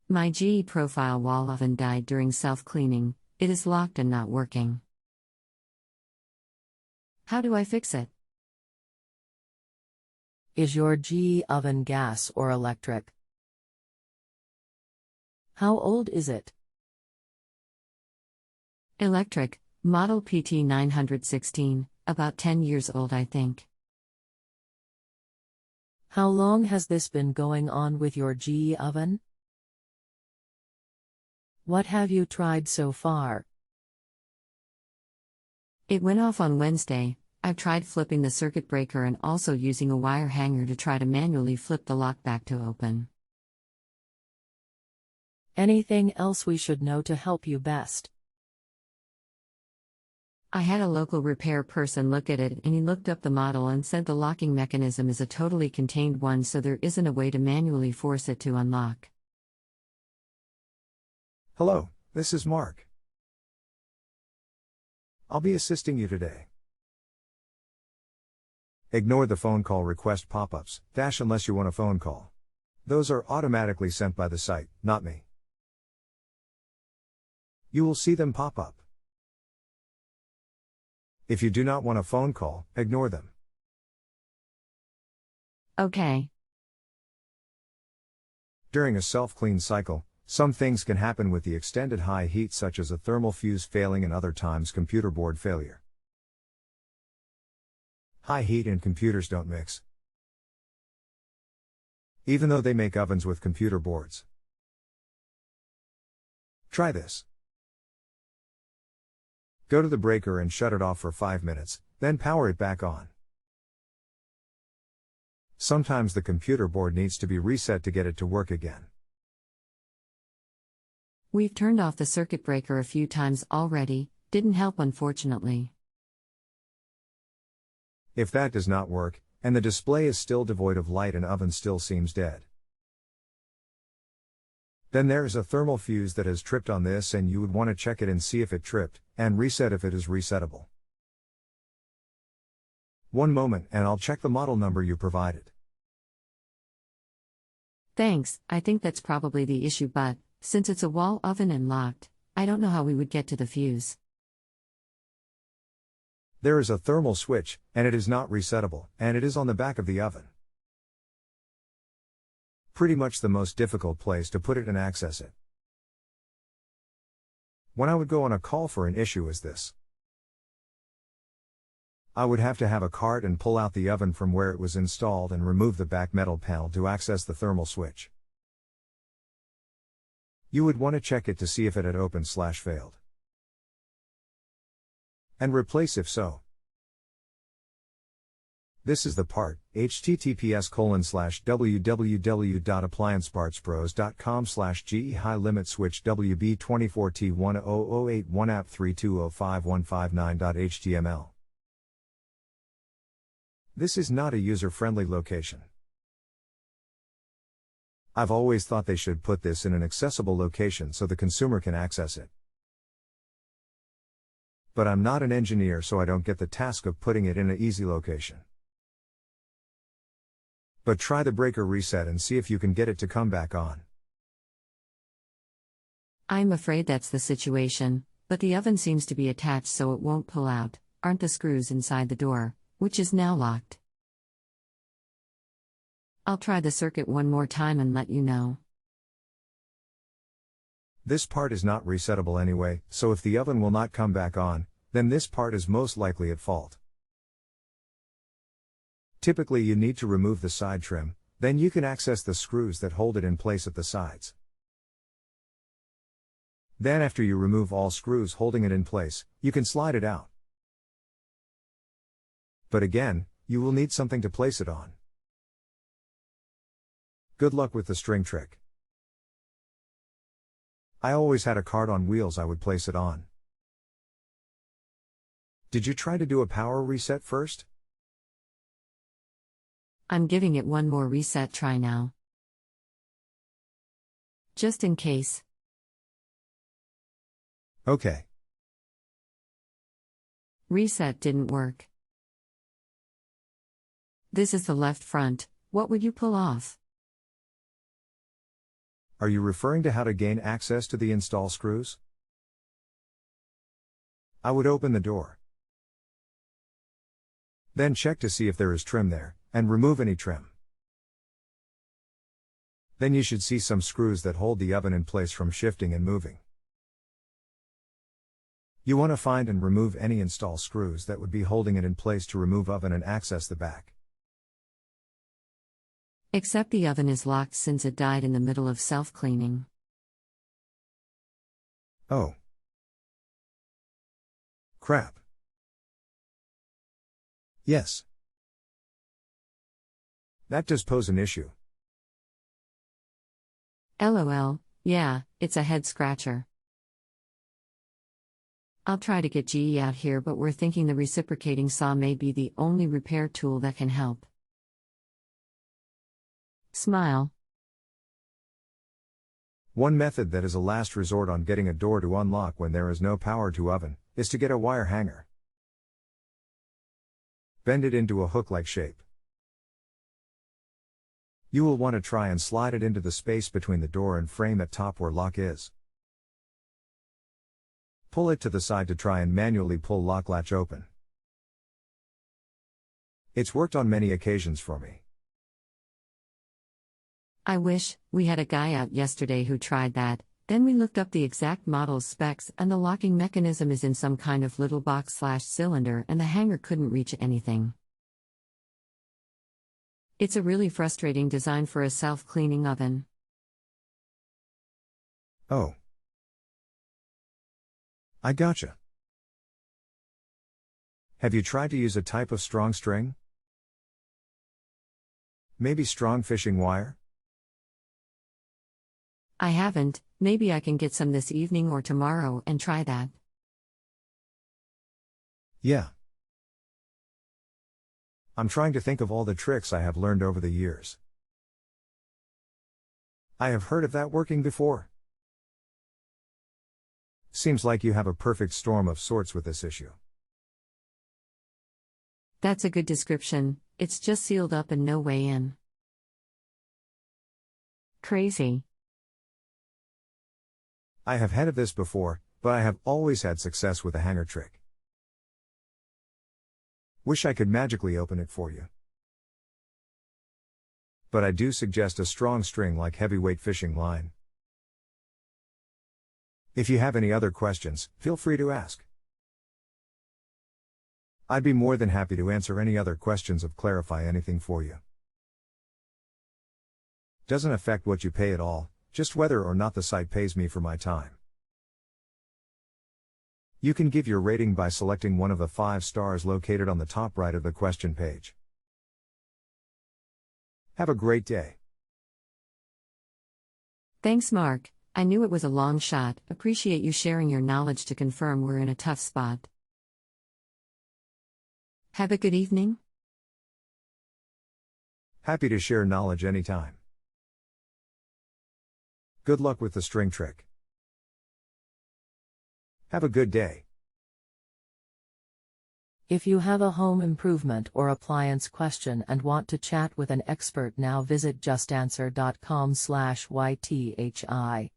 My GE profile wall oven died during self-cleaning. It is locked and not working. How do I fix it? Is your GE oven gas or electric? How old is it? Electric, model PT916, about 10 years old I think. How long has this been going on with your GE oven? What have you tried so far? It went off on Wednesday. I've tried flipping the circuit breaker and also using a wire hanger to try to manually flip the lock back to open. Anything else we should know to help you best? I had a local repair person look at it and he looked up the model and said the locking mechanism is a totally contained one, so there isn't a way to manually force it to unlock. Hello, this is Mark. I'll be assisting you today. Ignore the phone call request pop-ups, unless you want a phone call. Those are automatically sent by the site, not me. You will see them pop up. If you do not want a phone call, ignore them. Okay. During a self-clean cycle, some things can happen with the extended high heat, such as a thermal fuse failing and other times computer board failure. High heat and computers don't mix, even though they make ovens with computer boards. Try this. Go to the breaker and shut it off for 5 minutes, then power it back on. Sometimes the computer board needs to be reset to get it to work again. We've turned off the circuit breaker a few times already, didn't help unfortunately. If that does not work, and the display is still devoid of light and oven still seems dead, then there is a thermal fuse that has tripped on this, and you would want to check it and see if it tripped, and reset if it is resettable. One moment and I'll check the model number you provided. Thanks, I think that's probably the issue, but since it's a wall oven and locked, I don't know how we would get to the fuse. There is a thermal switch, and it is not resettable, and it is on the back of the oven. Pretty much the most difficult place to put it and access it. When I would go on a call for an issue as this, I would have to have a cart and pull out the oven from where it was installed and remove the back metal panel to access the thermal switch. You would want to check it to see if it had opened/failed. And replace if so. This is the part, https://www.appliancepartspros.com/ge high limit switch WB24T10081 app 32051559.html. This is not a user-friendly location. I've always thought they should put this in an accessible location so the consumer can access it. But I'm not an engineer, so I don't get the task of putting it in an easy location. But try the breaker reset and see if you can get it to come back on. I'm afraid that's the situation, but the oven seems to be attached so it won't pull out, aren't the screws inside the door, which is now locked. I'll try the circuit one more time and let you know. This part is not resettable anyway, so if the oven will not come back on, then this part is most likely at fault. Typically you need to remove the side trim, then you can access the screws that hold it in place at the sides. Then after you remove all screws holding it in place, you can slide it out. But again, you will need something to place it on. Good luck with the string trick. I always had a cart on wheels I would place it on. Did you try to do a power reset first? I'm giving it one more reset try now. Just in case. Okay. Reset didn't work. This is the left front, what would you pull off? Are you referring to how to gain access to the install screws? I would open the door. Then check to see if there is trim there, and remove any trim. Then you should see some screws that hold the oven in place from shifting and moving. You want to find and remove any install screws that would be holding it in place to remove oven and access the back. Except the oven is locked since it died in the middle of self-cleaning. Oh. Crap. Yes. That does pose an issue. LOL, yeah, it's a head scratcher. I'll try to get GE out here, but we're thinking the reciprocating saw may be the only repair tool that can help. Smile. One method that is a last resort on getting a door to unlock when there is no power to oven is to get a wire hanger. Bend it into a hook-like shape. You will want to try and slide it into the space between the door and frame at top where lock is. Pull it to the side to try and manually pull lock latch open. It's worked on many occasions for me. I wish we had a guy out yesterday who tried that. Then we looked up the exact model's specs, and the locking mechanism is in some kind of little box/cylinder, and the hanger couldn't reach anything. It's a really frustrating design for a self-cleaning oven. Oh. I gotcha. Have you tried to use a type of strong string? Maybe strong fishing wire? I haven't. Maybe I can get some this evening or tomorrow and try that. Yeah. I'm trying to think of all the tricks I have learned over the years. I have heard of that working before. Seems like you have a perfect storm of sorts with this issue. That's a good description. It's just sealed up and no way in. Crazy. I have had of this before, but I have always had success with the hanger trick. Wish I could magically open it for you. But I do suggest a strong string like heavyweight fishing line. If you have any other questions, feel free to ask. I'd be more than happy to answer any other questions or clarify anything for you. Doesn't affect what you pay at all, just whether or not the site pays me for my time. You can give your rating by selecting one of the 5 stars located on the top right of the question page. Have a great day. Thanks, Mark. I knew it was a long shot. Appreciate you sharing your knowledge to confirm we're in a tough spot. Have a good evening. Happy to share knowledge anytime. Good luck with the string trick. Have a good day. If you have a home improvement or appliance question and want to chat with an expert now, visit justanswer.com/ythi.